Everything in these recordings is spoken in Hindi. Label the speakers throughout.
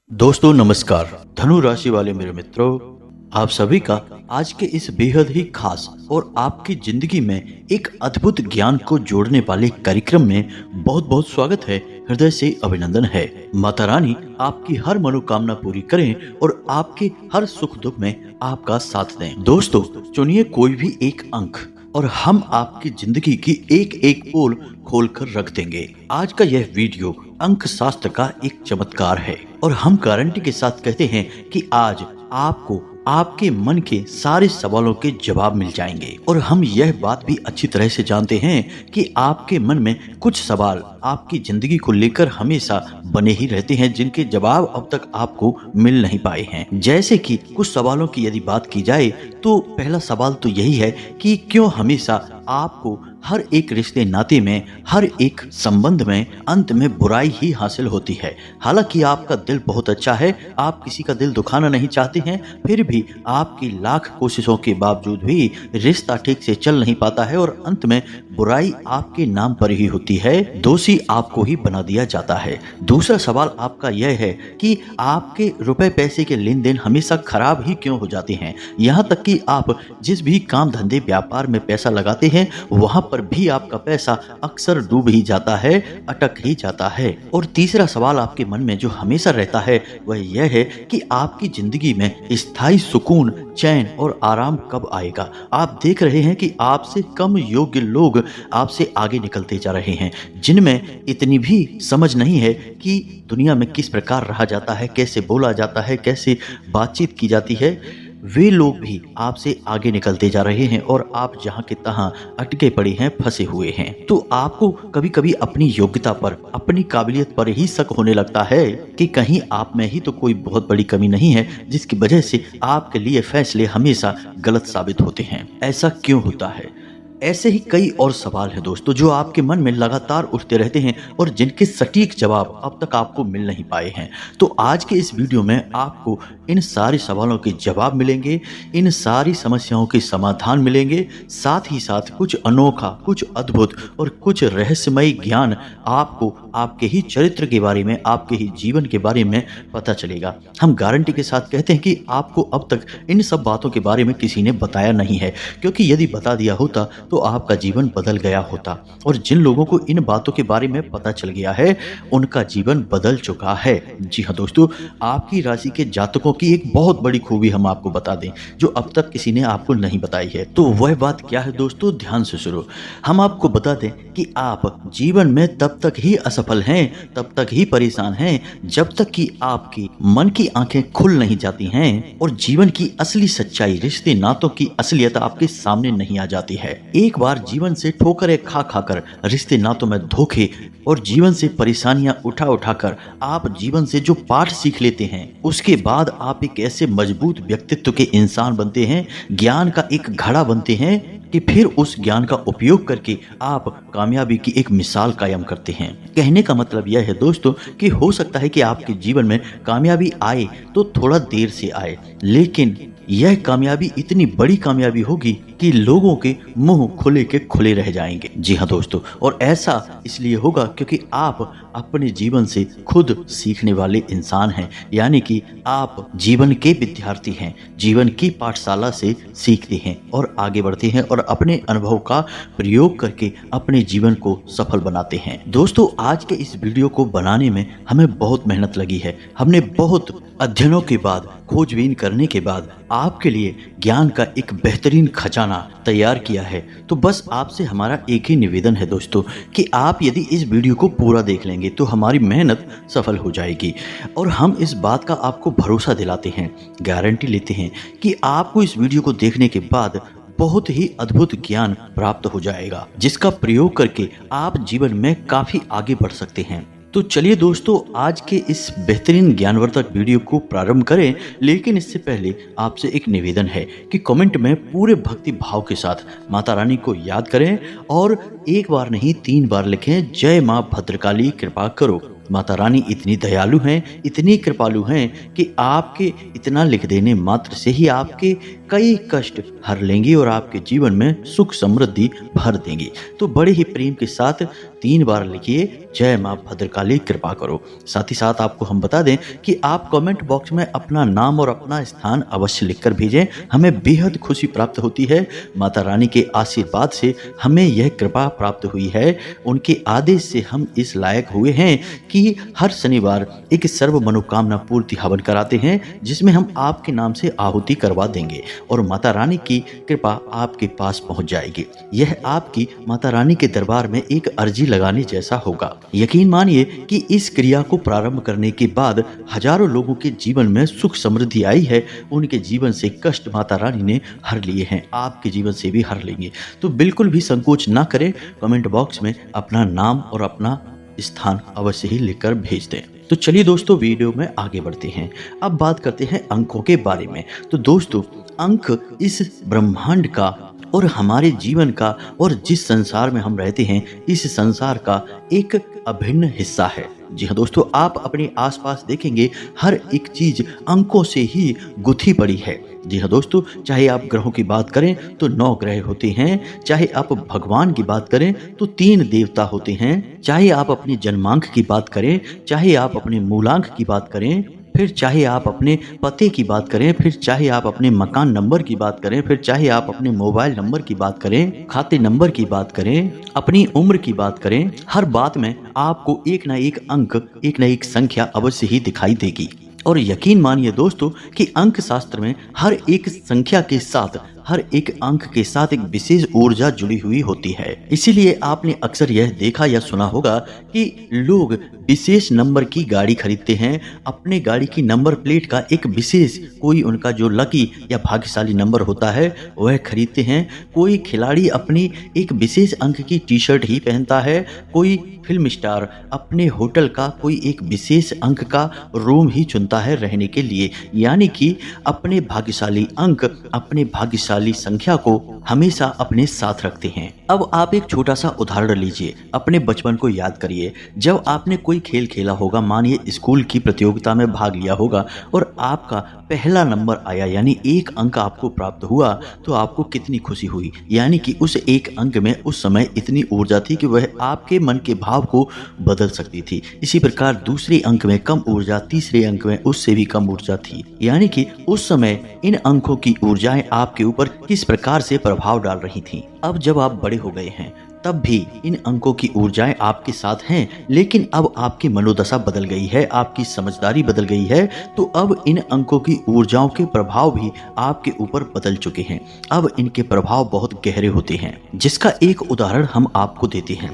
Speaker 1: दोस्तों नमस्कार। धनु राशि वाले मेरे मित्रों, आप सभी का आज के इस बेहद ही खास और आपकी जिंदगी में एक अद्भुत ज्ञान को जोड़ने वाले कार्यक्रम में बहुत बहुत स्वागत है। हृदय से अभिनंदन है। माता रानी आपकी हर मनोकामना पूरी करें और आपके हर सुख दुख में आपका साथ दें। दोस्तों चुनिए कोई भी एक अंक और हम आपकी जिंदगी की एक एक पोल खोलकर रख देंगे। आज का यह वीडियो अंक शास्त्र का एक चमत्कार है और हम गारंटी के साथ कहते हैं कि आज आपको आपके मन के सारे सवालों के जवाब मिल जाएंगे। और हम यह बात भी अच्छी तरह से जानते हैं कि आपके मन में कुछ सवाल आपकी जिंदगी को लेकर हमेशा बने ही रहते हैं, जिनके जवाब अब तक आपको मिल नहीं पाए हैं। जैसे कि कुछ सवालों की यदि बात की जाए तो पहला सवाल तो यही है कि क्यों हमेशा आपको हर एक रिश्ते नाते में, हर एक संबंध में अंत में बुराई ही हासिल होती है। हालांकि आपका दिल बहुत अच्छा है, आप किसी का दिल दुखाना नहीं चाहते हैं, फिर भी आपकी लाख कोशिशों के बावजूद भी रिश्ता ठीक से चल नहीं पाता है और अंत में बुराई आपके नाम पर ही होती है, दोषी आपको ही बना दिया जाता है। दूसरा सवाल आपका यह है कि आपके रुपए पैसे के लेन देन हमेशा खराब ही क्यों हो जाते हैं। यहाँ तक कि आप जिस भी काम धंधे व्यापार में पैसा लगाते हैं वहां पर भी आपका पैसा अक्सर डूब ही जाता है, अटक ही जाता है। और तीसरा सवाल आपके मन में जो हमेशा रहता है वह यह है कि आपकी जिंदगी में स्थायी सुकून, चैन और आराम कब आएगा। आप देख रहे हैं कि आपसे कम योग्य लोग आपसे आगे निकलते जा रहे हैं, जिनमें इतनी भी समझ नहीं है कि दुनिया में किस प्रकार रहा जाता है, कैसे बोला जाता है, कैसे बातचीत की जाती है। वे लोग भी आपसे आगे निकलते जा रहे हैं और आप जहां के तहां अटके पड़े हैं, फंसे हुए हैं। तो आपको कभी कभी अपनी योग्यता पर, अपनी काबिलियत पर ही शक होने लगता है कि कहीं आप में ही तो कोई बहुत बड़ी कमी नहीं है, जिसकी वजह से आपके लिए फैसले हमेशा गलत साबित होते हैं। ऐसा क्यों होता है? ऐसे ही कई और सवाल हैं दोस्तों जो आपके मन में लगातार उठते रहते हैं और जिनके सटीक जवाब अब तक आपको मिल नहीं पाए हैं। तो आज के इस वीडियो में आपको इन सारे सवालों के जवाब मिलेंगे, इन सारी समस्याओं के समाधान मिलेंगे, साथ ही साथ कुछ अनोखा, कुछ अद्भुत और कुछ रहस्यमय ज्ञान आपको आपके ही चरित्र के बारे में, आपके ही जीवन के बारे में पता चलेगा। हम गारंटी के साथ कहते हैं कि आपको अब तक इन सब बातों के बारे में किसी ने बताया नहीं है, क्योंकि यदि बता दिया होता तो आपका जीवन बदल गया होता। और जिन लोगों को इन बातों के बारे में पता चल गया है उनका जीवन बदल चुका है। जी हाँ दोस्तों, आपकी राशि के जातकों की एक बहुत बड़ी खूबी हम आपको बता दें जो अब तक किसी ने आपको नहीं बताई है। तो वह बात क्या है दोस्तों, ध्यान से सुनो। हम आपको बता दें कि आप जीवन में तब तक ही असफल हैं, तब तक ही परेशान हैं, जब तक कि आपकी मन की आंखें खुल नहीं जाती हैं और जीवन की असली सच्चाई, रिश्ते नातों की असलियत आपके सामने नहीं आ जाती है। एक बार जीवन से ठोकरें खा खाकर, रिश्ते नातों में धोखे और जीवन से परेशानियां उठा उठाकर आप जीवन से जो पाठ सीख लेते हैं, उसके बाद आप एक ऐसे मजबूत व्यक्तित्व के इंसान बनते हैं, ज्ञान का एक घड़ा बनते हैं कि फिर उस ज्ञान का उपयोग करके आप कामयाबी की एक मिसाल कायम करते हैं। कहने का मतलब यह है दोस्तों कि हो सकता है कि आपके जीवन में कामयाबी आए तो थोड़ा देर से आए, लेकिन यह कामयाबी इतनी बड़ी कामयाबी होगी कि लोगों के मुंह खुले के खुले रह जाएंगे। जी हाँ दोस्तों, और ऐसा इसलिए होगा क्योंकि आप अपने जीवन से खुद सीखने वाले इंसान हैं, यानी कि आप जीवन के विद्यार्थी हैं, जीवन की पाठशाला से सीखते हैं और आगे बढ़ते हैं और अपने अनुभव का प्रयोग करके अपने जीवन को सफल बनाते हैं। दोस्तों आज के इस वीडियो को बनाने में हमें बहुत मेहनत लगी है। हमने बहुत अध्ययनों के बाद, खोजबीन करने के बाद आपके लिए ज्ञान का एक बेहतरीन खजाना तैयार किया है। तो बस आपसे हमारा एक ही निवेदन है दोस्तों कि आप यदि इस वीडियो को पूरा देख लेंगे तो हमारी मेहनत सफल हो जाएगी। और हम इस बात का आपको भरोसा दिलाते हैं, गारंटी लेते हैं कि आपको इस वीडियो को देखने के बाद बहुत ही अद्भुत ज्ञान प्राप्त हो जाएगा, जिसका प्रयोग करके आप जीवन में काफी आगे बढ़ सकते हैं। तो चलिए दोस्तों आज के इस बेहतरीन ज्ञानवर्धक वीडियो को प्रारंभ करें, लेकिन इससे पहले आपसे एक निवेदन है कि कमेंट में पूरे भक्ति भाव के साथ माता रानी को याद करें और एक बार नहीं 3 बार लिखें, जय मां भद्रकाली कृपा करो। माता रानी इतनी दयालु हैं, इतनी कृपालु हैं कि आपके इतना लिख देने मात्र से ही आपके कई कष्ट हर लेंगी और आपके जीवन में सुख समृद्धि भर देंगी। तो बड़े ही प्रेम के साथ 3 बार लिखिए, जय माँ भद्रकाली कृपा करो। साथ ही साथ आपको हम बता दें कि आप कमेंट बॉक्स में अपना नाम और अपना स्थान अवश्य लिखकर भेजें, हमें बेहद खुशी प्राप्त होती है। माता रानी के आशीर्वाद से हमें यह कृपा प्राप्त हुई है, उनके आदेश से हम इस लायक हुए हैं कि हर शनिवार एक सर्व मनोकामना पूर्ति हवन कराते हैं, जिसमें हम आपके नाम से आहुति करवा देंगे और माता रानी की कृपा आपके पास पहुंच जाएगी। यह आपकी माता रानी के दरबार में एक अर्जी लगाने जैसा होगा। यकीन मानिए कि इस क्रिया को प्रारंभ करने के बाद हजारों लोगों के जीवन में सुख समृद्धि आई है। उनके जीवन से कष्ट माता रानी ने हर लिए हैं, आपके जीवन से भी हर लेंगे। तो बिल्कुल भी संकोच ना करें, कमेंट बॉक्स में अपना नाम और अपना स्थान अवश्य ही लिखकर भेज दें। तो चलिए दोस्तों, वीडियो में आगे बढ़ते हैं। अब बात करते हैं अंकों के बारे में। तो दोस्तों, अंक इस ब्रह्मांड का और हमारे जीवन का और जिस संसार में हम रहते हैं इस संसार का एक अभिन्न हिस्सा है। जी हाँ दोस्तों, आप अपने आसपास देखेंगे हर एक चीज अंकों से ही गुथी पड़ी है। जी हाँ दोस्तों, चाहे आप ग्रहों की बात करें तो 9 ग्रह होते हैं, चाहे आप भगवान की बात करें तो 3 देवता होते हैं, चाहे आप अपने जन्मांक की बात करें, चाहे आप अपने मूलांक की बात करें, फिर चाहे आप अपने पते की बात करें, फिर चाहे आप अपने मकान नंबर की बात करें, फिर चाहे आप अपने मोबाइल नंबर की बात करें, खाते नंबर की बात करें, अपनी उम्र की बात करें, हर बात में आपको एक ना एक अंक, एक ना एक संख्या अवश्य ही दिखाई देगी। और यकीन मानिए दोस्तों कि अंक शास्त्र में हर एक संख्या के साथ, हर एक अंक के साथ एक विशेष ऊर्जा जुड़ी हुई होती है। इसीलिए आपने अक्सर यह देखा या सुना होगा कि लोग विशेष नंबर की गाड़ी खरीदते हैं, अपने गाड़ी की नंबर प्लेट का एक विशेष कोई उनका जो लकी या भाग्यशाली नंबर होता है वह खरीदते हैं। कोई खिलाड़ी अपनी एक विशेष अंक की टी शर्ट ही पहनता है, कोई फिल्म स्टार अपने होटल का कोई एक विशेष अंक का रूम ही चुनता है रहने के लिए। यानी कि अपने भाग्यशाली अंक, अपने भाग्यशाली संख्या को हमेशा अपने साथ रखते हैं। अब आप एक छोटा सा उदाहरण लीजिए, अपने बचपन को याद करिए। जब आपने कोई खेल खेला होगा, मानिए स्कूल की प्रतियोगिता में भाग लिया होगा और आपका पहला नंबर आया, यानी 1 अंक आपको प्राप्त हुआ, तो आपको कितनी खुशी हुई। यानी कि उस 1 अंक में उस समय इतनी ऊर्जा थी कि वह आपके मन के भाव को बदल सकती थी। इसी प्रकार दूसरे अंक में कम ऊर्जा, तीसरे अंक में उससे भी कम ऊर्जा थी। यानी कि उस समय इन अंकों की ऊर्जाएं आपके ऊपर किस प्रकार से प्रभाव डाल रही थीं। अब जब आप बड़े हो गए हैं तब भी इन अंकों की ऊर्जाएं आपके साथ हैं, लेकिन अब आपकी मनोदशा बदल गई है, आपकी समझदारी बदल गई है, तो अब इन अंकों की ऊर्जाओं के प्रभाव भी आपके ऊपर बदल चुके हैं। अब इनके प्रभाव बहुत गहरे होते हैं, जिसका एक उदाहरण हम आपको देते हैं।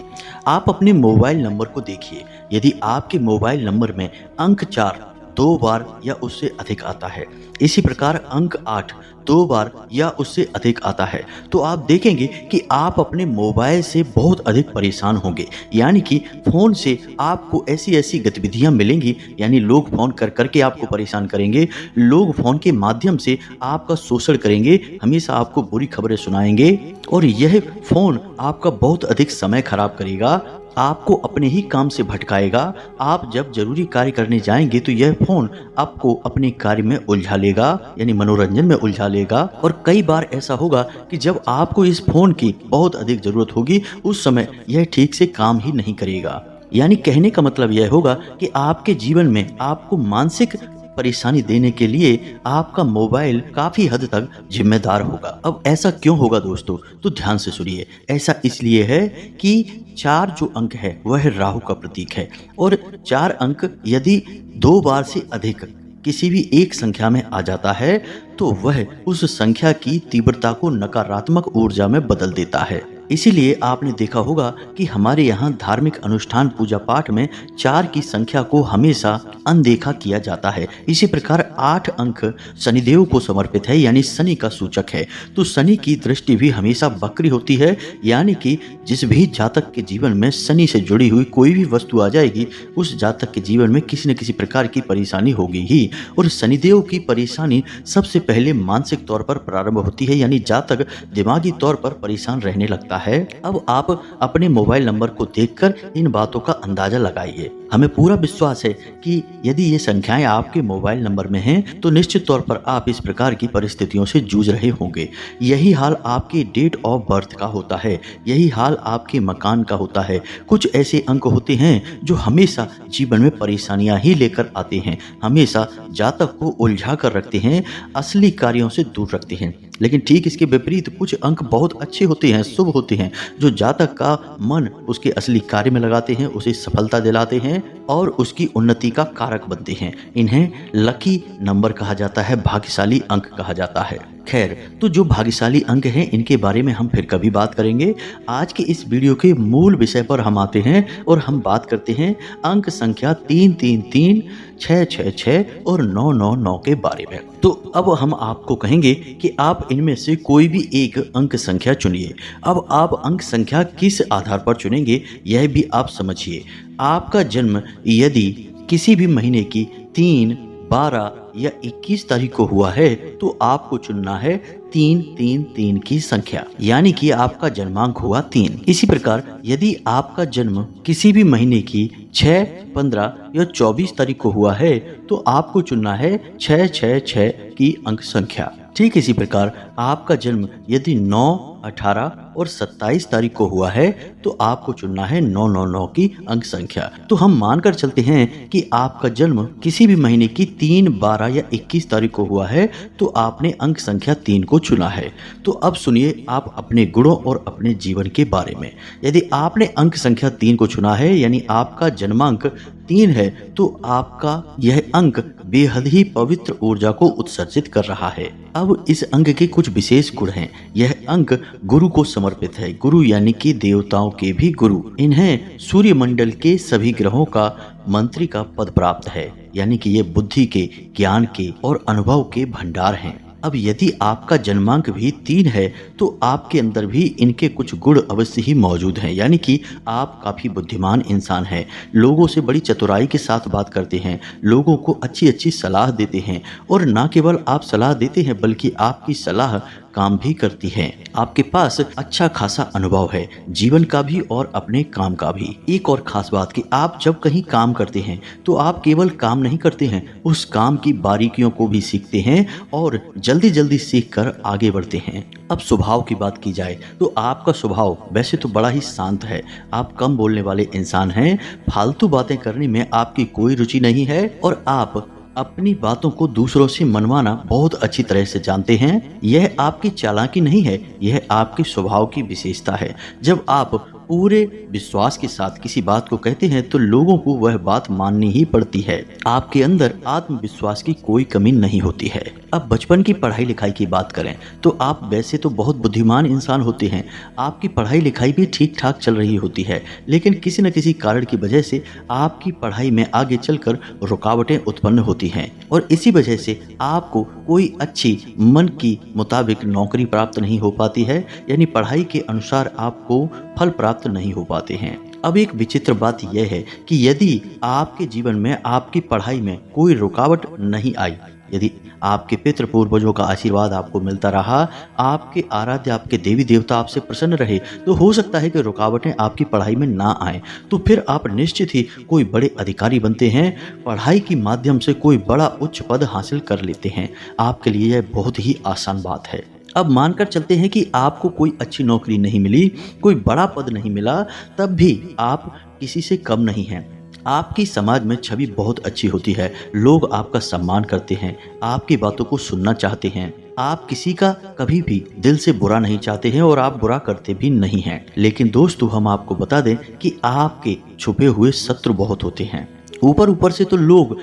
Speaker 1: आप अपने मोबाइल नंबर को देखिए, यदि आपके मोबाइल नंबर में अंक 4 2 बार या उससे अधिक आता है, इसी प्रकार अंक 8 2 बार या उससे अधिक आता है, तो आप देखेंगे कि आप अपने मोबाइल से बहुत अधिक परेशान होंगे। यानी कि फ़ोन से आपको ऐसी ऐसी गतिविधियां मिलेंगी, यानी लोग फ़ोन कर करके आपको परेशान करेंगे, लोग फ़ोन के माध्यम से आपका शोषण करेंगे, हमेशा आपको बुरी खबरें सुनाएंगे और यह फ़ोन आपका बहुत अधिक समय खराब करेगा, आपको अपने ही काम से भटकाएगा। आप जब जरूरी कार्य करने जाएंगे तो यह फोन आपको अपने कार्य में उलझा लेगा, यानी मनोरंजन में उलझा लेगा। और कई बार ऐसा होगा कि जब आपको इस फोन की बहुत अधिक जरूरत होगी, उस समय यह ठीक से काम ही नहीं करेगा। यानी कहने का मतलब यह होगा कि आपके जीवन में आपको मानसिक परेशानी देने के लिए आपका मोबाइल काफी हद तक जिम्मेदार होगा। अब ऐसा क्यों होगा दोस्तों? तो ध्यान से सुनिए। ऐसा इसलिए है कि 4 जो अंक है वह राहु का प्रतीक है और 4 अंक यदि 2 बार से अधिक किसी भी एक संख्या में आ जाता है तो वह उस संख्या की तीव्रता को नकारात्मक ऊर्जा में बदल देता है। इसीलिए आपने देखा होगा कि हमारे यहाँ धार्मिक अनुष्ठान पूजा पाठ में 4 की संख्या को हमेशा अनदेखा किया जाता है। इसी प्रकार 8 अंक शनिदेव को समर्पित है, यानी शनि का सूचक है। तो शनि की दृष्टि भी हमेशा वक्री होती है, यानी कि जिस भी जातक के जीवन में शनि से जुड़ी हुई कोई भी वस्तु आ जाएगी, उस जातक के जीवन में किसी न किसी प्रकार की परेशानी होगी ही। और शनिदेव की परेशानी सबसे पहले मानसिक तौर पर प्रारंभ होती है, यानी जातक दिमागी तौर पर परेशान रहने लगता है। अब आप अपने मोबाइल नंबर को देखकर इन बातों का अंदाजा लगाइए। हमें पूरा विश्वास है कि यदि ये संख्याएं आपके मोबाइल नंबर में हैं तो निश्चित तौर पर आप इस प्रकार की परिस्थितियों से जूझ रहे होंगे। यही हाल आपके डेट ऑफ बर्थ का होता है, यही हाल आपके मकान का होता है। कुछ ऐसे अंक होते हैं जो हमेशा जीवन में परेशानियां ही लेकर आते हैं, हमेशा जातक को उलझा कर रखते हैं, असली कार्यों से दूर रखते हैं। लेकिन ठीक इसके विपरीत कुछ अंक बहुत अच्छे होते हैं, शुभ होते हैं, जो जातक का मन उसके असली कार्य में लगाते हैं, उसे सफलता दिलाते हैं और उसकी उन्नति का कारक बनते हैं। इन्हें लकी नंबर कहा जाता है, भाग्यशाली अंक कहा जाता है। खैर, तो जो भाग्यशाली अंक हैं इनके बारे में हम फिर कभी बात करेंगे। आज के इस वीडियो के मूल विषय पर हम आते हैं और हम बात करते हैं अंक संख्या 333, 666 और 999 के बारे में। तो अब हम आपको कहेंगे कि आप इनमें से कोई भी एक अंक संख्या चुनिए। अब आप अंक संख्या किस आधार पर चुनेंगे यह भी आप समझिए। आपका जन्म यदि किसी भी महीने की 3, 12 या 21 तारीख को हुआ है तो आपको चुनना है 333 की संख्या, यानी कि आपका जन्मांक हुआ 3। इसी प्रकार यदि आपका जन्म किसी भी महीने की 6, 15 या 24 तारीख को हुआ है तो आपको चुनना है 666 की अंक संख्या। ठीक इसी प्रकार आपका जन्म यदि 9, 18 और 27 तारीख को हुआ है तो आपको चुनना है 999 की अंक संख्या। तो हम मानकर चलते हैं कि आपका जन्म किसी भी महीने की 3, 12 या 21 तारीख को हुआ है तो आपने अंक संख्या 3 को चुना है। तो अब सुनिए आप अपने गुणों और अपने जीवन के बारे में। यदि आपने अंक संख्या 3 को चुना है यानी आपका जन्मांक 3 है तो आपका यह अंक बेहद ही पवित्र ऊर्जा को उत्सर्जित कर रहा है। अब इस अंक के कुछ विशेष गुण हैं। यह अंक गुरु को समर्पित है। गुरु यानी कि देवताओं के भी गुरु। इन्हें सूर्यमंडल के सभी ग्रहों का मंत्री का पद प्राप्त है, यानी कि ये बुद्धि के, ज्ञान के और अनुभव के भंडार हैं। अब यदि आपका जन्मांक भी 3 है तो आपके अंदर भी इनके कुछ गुण अवश्य ही मौजूद हैं, यानी कि आप काफ़ी बुद्धिमान इंसान हैं, लोगों से बड़ी चतुराई के साथ बात करते हैं, लोगों को अच्छी अच्छी सलाह देते हैं और न केवल आप सलाह देते हैं बल्कि आपकी सलाह काम भी करती है। आपके पास अच्छा खासा अनुभव है, जीवन का भी और अपने काम का भी। एक और खास बात कि आप जब कहीं काम करते हैं तो आप केवल काम नहीं करते हैं, उस काम की बारीकियों को भी सीखते हैं और जल्दी जल्दी सीख कर आगे बढ़ते हैं। अब स्वभाव की बात की जाए तो आपका स्वभाव वैसे तो बड़ा ही शांत है। आप कम बोलने वाले इंसान हैं, फालतू बातें करने में आपकी कोई रुचि नहीं है और आप अपनी बातों को दूसरों से मनवाना बहुत अच्छी तरह से जानते हैं। यह आपकी चालाकी नहीं है, यह आपके स्वभाव की विशेषता है। जब आप पूरे विश्वास के साथ किसी बात को कहते हैं तो लोगों को वह बात माननी ही पड़ती है। आपके अंदर आत्मविश्वास की कोई कमी नहीं होती है। अब बचपन की पढ़ाई लिखाई की बात करें तो आप वैसे तो बहुत बुद्धिमान इंसान होते हैं, आपकी पढ़ाई लिखाई भी ठीक ठाक चल रही होती है, लेकिन किसी न किसी कारण की वजह से आपकी पढ़ाई में आगे चलकर रुकावटें उत्पन्न होती हैं और इसी वजह से आपको कोई अच्छी मन की मुताबिक नौकरी प्राप्त नहीं हो पाती है, यानी पढ़ाई के अनुसार आपको फल प्राप्त नहीं हो पाते हैं। अब एक विचित्र बात यह है कि यदि आपके जीवन में आपकी पढ़ाई में कोई रुकावट नहीं आई, यदि आपके पितृ पूर्वजों का आशीर्वाद आपको मिलता रहा, आपके आराध्य, आपके देवी देवता आपसे प्रसन्न रहे, तो हो सकता है कि रुकावटें आपकी पढ़ाई में ना आए, तो फिर आप निश्चित ही कोई बड़े अधिकारी बनते हैं, पढ़ाई के माध्यम से कोई बड़ा उच्च पद हासिल कर लेते हैं। आपके लिए यह बहुत ही आसान बात है। अब मानकर चलते हैं कि आपको कोई अच्छी नौकरी नहीं मिली, कोई बड़ा पद नहीं मिला, तब भी आप किसी से कम नहीं हैं। आपकी समाज में छवि बहुत अच्छी होती है, लोग आपका सम्मान करते हैं, आपकी बातों को सुनना चाहते हैं, आप किसी का कभी भी दिल से बुरा नहीं चाहते हैं और आप बुरा करते भी नहीं हैं। लेकिन दोस्तों, हम आपको बता दें कि आपके छुपे हुए शत्रु बहुत होते हैं। ऊपर ऊपर से तो लोग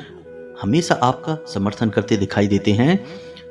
Speaker 1: हमेशा आपका समर्थन करते दिखाई देते हैं,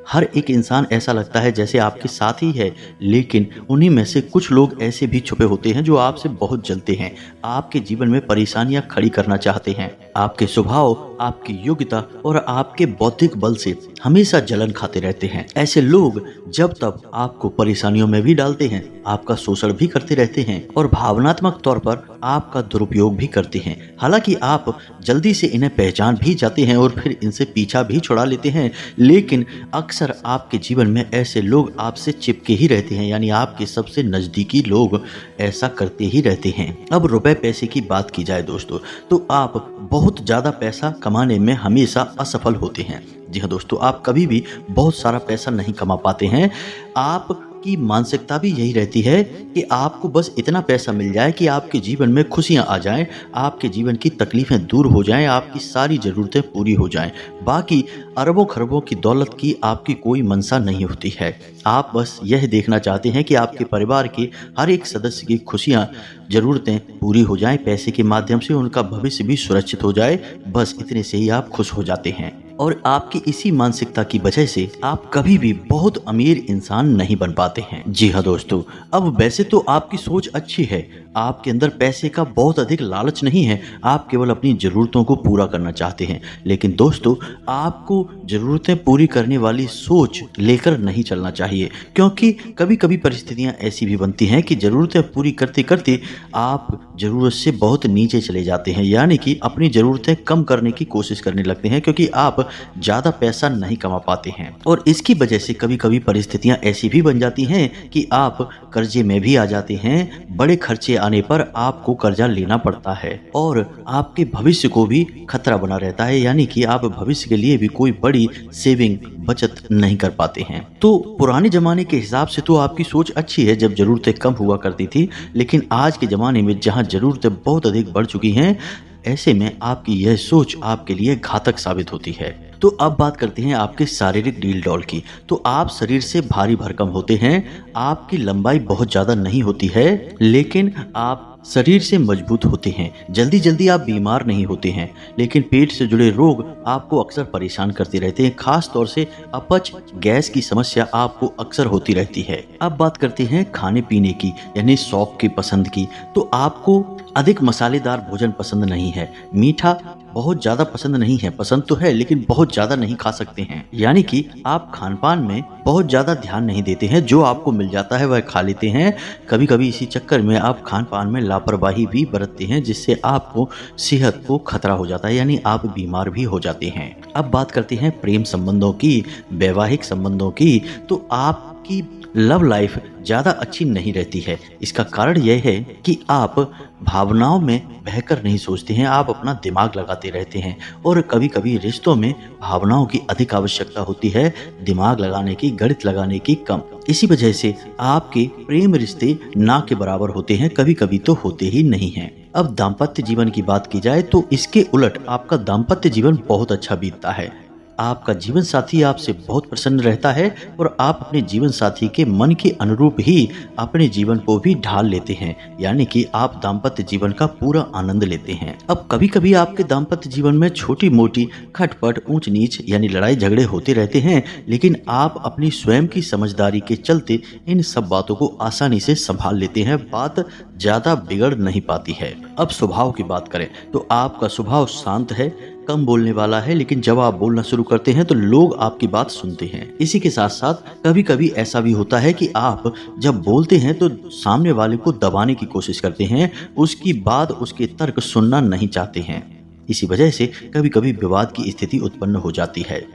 Speaker 1: हर एक इंसान ऐसा लगता है जैसे आपके साथ ही है, लेकिन उन्हीं में से कुछ लोग ऐसे भी छुपे होते हैं जो आपसे बहुत जलते हैं, आपके जीवन में परेशानियां खड़ी करना चाहते हैं, आपके स्वभाव आपकी योग्यता और आपके बौद्धिक बल से हमेशा जलन खाते रहते हैं। ऐसे लोग जब तब आपको परेशानियों में भी डालते हैं, आपका शोषण भी करते रहते हैं और भावनात्मक तौर पर आपका दुरुपयोग भी करते हैं। हालांकि आप जल्दी से इन्हें पहचान भी जाते हैं और फिर इनसे पीछा भी छुड़ा लेते हैं, लेकिन अक्सर आपके जीवन में ऐसे लोग आपसे चिपके ही रहते हैं, यानी आपके सबसे नजदीकी लोग ऐसा करते ही रहते हैं। अब रुपए पैसे की बात की जाए दोस्तों, तो आप बहुत ज़्यादा पैसा कमाने में हमेशा असफल होते हैं। जी हाँ दोस्तों, आप कभी भी बहुत सारा पैसा नहीं कमा पाते हैं। आपकी मानसिकता भी यही रहती है कि आपको बस इतना पैसा मिल जाए कि आपके जीवन में खुशियां आ जाएं, आपके जीवन की तकलीफें दूर हो जाएं, आपकी सारी ज़रूरतें पूरी हो जाएं। बाकी अरबों खरबों की दौलत की आपकी कोई मंशा नहीं होती है। आप बस यह देखना चाहते हैं कि आपके परिवार के हर एक सदस्य की खुशियां, ज़रूरतें पूरी हो जाएं, पैसे के माध्यम से उनका भविष्य भी सुरक्षित हो जाए। बस इतने से ही आप खुश हो जाते हैं और आपकी इसी मानसिकता की वजह से आप कभी भी बहुत अमीर इंसान नहीं बन पाते हैं। जी हाँ दोस्तों, अब वैसे तो आपकी सोच अच्छी है, आपके अंदर पैसे का बहुत अधिक लालच नहीं है, आप केवल अपनी ज़रूरतों को पूरा करना चाहते हैं। लेकिन दोस्तों, आपको ज़रूरतें पूरी करने वाली सोच लेकर नहीं चलना चाहिए, क्योंकि कभी कभी परिस्थितियां ऐसी भी बनती हैं कि ज़रूरतें पूरी करते करते आप ज़रूरत से बहुत नीचे चले जाते हैं, यानी कि अपनी ज़रूरतें कम करने की कोशिश करने लगते हैं, क्योंकि आप ज़्यादा पैसा नहीं कमा पाते हैं। और इसकी वजह से कभी कभी परिस्थितियां ऐसी भी बन जाती हैं कि आप कर्जे में भी आ जाते हैं। बड़े खर्चे आने पर आपको कर्जा लेना पड़ता है और आपके भविष्य को भी खतरा बना रहता है, यानी कि आप भविष्य के लिए भी कोई बड़ी सेविंग बचत नहीं कर पाते हैं। तो पुराने जमाने के हिसाब से तो आपकी सोच अच्छी है, जब जरूरतें कम हुआ करती थी, लेकिन आज के जमाने में जहां जरूरतें बहुत अधिक बढ़ चुकी हैं, ऐसे में आपकी यह सोच आपके लिए घातक साबित होती है। तो अब बात करते हैं आपके शारीरिक डील डॉल की। तो आप शरीर से भारी भरकम होते हैं, आपकी लंबाई बहुत ज़्यादा नहीं होती है, लेकिन आप शरीर से मजबूत होते हैं। जल्दी जल्दी आप बीमार नहीं होते हैं, लेकिन पेट से जुड़े रोग आपको अक्सर परेशान करते रहते हैं। खास तौर से अपच, गैस की समस्या आपको अक्सर होती रहती है। अब बात करते हैं खाने पीने की, यानी शौक की, पसंद की। तो आपको अधिक मसालेदार भोजन पसंद नहीं है, मीठा बहुत ज़्यादा पसंद नहीं है, पसंद तो है लेकिन बहुत ज़्यादा नहीं खा सकते हैं, यानी कि आप खान पान में बहुत ज़्यादा ध्यान नहीं देते हैं, जो आपको मिल जाता है वह खा लेते हैं। कभी कभी इसी चक्कर में आप खान पान में लापरवाही भी बरतते हैं, जिससे आपको सेहत को खतरा हो जाता है, यानी आप बीमार भी हो जाते हैं। अब बात करते हैं प्रेम संबंधों की, वैवाहिक संबंधों की। तो आपकी लव लाइफ ज़्यादा अच्छी नहीं रहती है। इसका कारण यह है कि आप भावनाओं में बहकर नहीं सोचते हैं, आप अपना दिमाग लगाते रहते हैं और कभी कभी रिश्तों में भावनाओं की अधिक आवश्यकता होती है, दिमाग लगाने की, गणित लगाने की कम। इसी वजह से आपके प्रेम रिश्ते ना के बराबर होते हैं, कभी कभी तो होते ही नहीं हैं। अब दाम्पत्य जीवन की बात की जाए तो इसके उलट आपका दाम्पत्य जीवन बहुत अच्छा बीतता है। आपका जीवन साथी आपसे बहुत प्रसन्न रहता है और आप अपने जीवन साथी के मन के अनुरूप ही अपने जीवन को भी ढाल लेते हैं, यानी कि आप दाम्पत्य जीवन का पूरा आनंद लेते हैं। अब कभी कभी आपके दाम्पत्य जीवन में छोटी मोटी खटपट, ऊंच नीच यानी लड़ाई झगड़े होते रहते हैं, लेकिन आप अपनी स्वयं की समझदारी के चलते इन सब बातों को आसानी से संभाल लेते हैं, बात ज्यादा बिगड़ नहीं पाती है। अब स्वभाव की बात करें तो आपका स्वभाव शांत है, कम बोलने वाला है, लेकिन जब आप बोलना शुरू करते हैं तो लोग आपकी बात सुनते हैं। इसी के साथ साथ कभी कभी ऐसा भी होता है कि आप जब बोलते हैं तो सामने वाले को दबाने की कोशिश करते हैं, उसकी बात, उसके तर्क सुनना नहीं चाहते हैं। इसी वजह से कभी कभी विवाद की स्थिति उत्पन्न हो जाती है।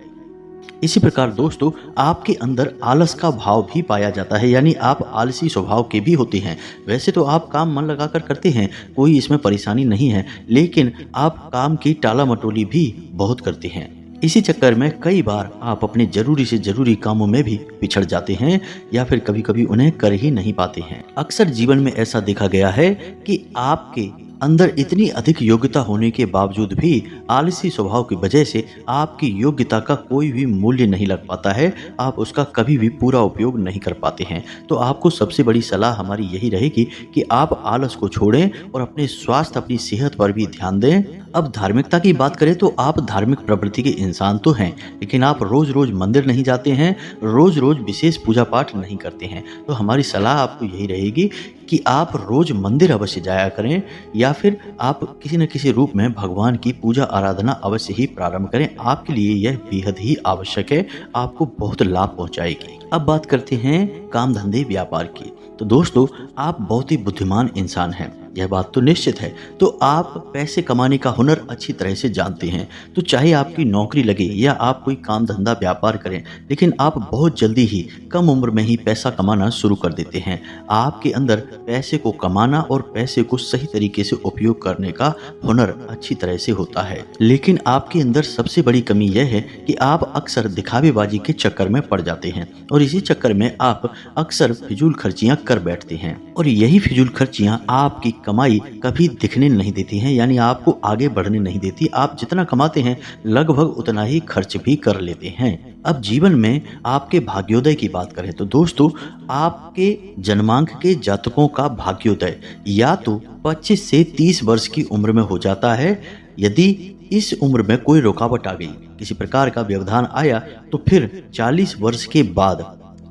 Speaker 1: इसी प्रकार दोस्तों, आपके अंदर आलस का भाव भी पाया जाता है, यानी आप आलसी स्वभाव के भी होते हैं। वैसे तो आप काम मन लगाकर करते हैं, कोई इसमें परेशानी नहीं है, लेकिन आप काम की टाला मटोली भी बहुत करते हैं। इसी चक्कर में कई बार आप अपने जरूरी से जरूरी कामों में भी पिछड़ जाते हैं या फिर कभी कभी उन्हें कर ही नहीं पाते हैं। अक्सर जीवन में ऐसा देखा गया है कि आपके अंदर इतनी अधिक योग्यता होने के बावजूद भी आलसी स्वभाव की वजह से आपकी योग्यता का कोई भी मूल्य नहीं लग पाता है, आप उसका कभी भी पूरा उपयोग नहीं कर पाते हैं। तो आपको सबसे बड़ी सलाह हमारी यही रहेगी कि आप आलस को छोड़ें और अपने स्वास्थ्य, अपनी सेहत पर भी ध्यान दें। अब धार्मिकता की बात करें तो आप धार्मिक प्रवृत्ति के इंसान तो हैं, लेकिन आप रोज रोज मंदिर नहीं जाते हैं, रोज रोज विशेष पूजा पाठ नहीं करते हैं। तो हमारी सलाह आपको यही रहेगी कि आप रोज मंदिर अवश्य जाया करें, या फिर आप किसी न किसी रूप में भगवान की पूजा आराधना अवश्य ही प्रारंभ करें। आपके लिए यह बेहद ही आवश्यक है, आपको बहुत लाभ पहुंचाएगी। अब बात करते हैं काम धंधे व्यापार की। तो दोस्तों, आप बहुत ही बुद्धिमान इंसान हैं, यह बात तो निश्चित है। तो आप पैसे कमाने का हुनर अच्छी तरह से जानते हैं। तो चाहे आपकी नौकरी लगे या आप कोई काम धंधा व्यापार करें, लेकिन आप बहुत जल्दी ही कम उम्र में ही पैसा कमाना शुरू कर देते हैं। आपके अंदर पैसे को कमाना और पैसे को सही तरीके से उपयोग करने का हुनर अच्छी तरह से होता है। लेकिन आपके अंदर सबसे बड़ी कमी यह है कि आप अक्सर दिखावेबाजी के चक्कर में पड़ जाते हैं और इसी चक्कर में आप अक्सर फिजूल खर्चियां कर बैठते हैं और यही फिजूल खर्चियां आपकी कमाई कभी दिखने नहीं देती हैं, यानी आपको आगे बढ़ने नहीं देती। आप जितना कमाते हैं लगभग उतना ही खर्च भी कर लेते हैं। अब जीवन में आपके भाग्योदय की बात करें तो दोस्तों, आपके जन्मांक के जातकों का भाग्योदय या तो 25 से 30 वर्ष की उम्र में हो जाता है। यदि इस उम्र में कोई रुकावट आ गई, किसी प्रकार का व्यवधान आया, तो फिर 40 वर्ष के बाद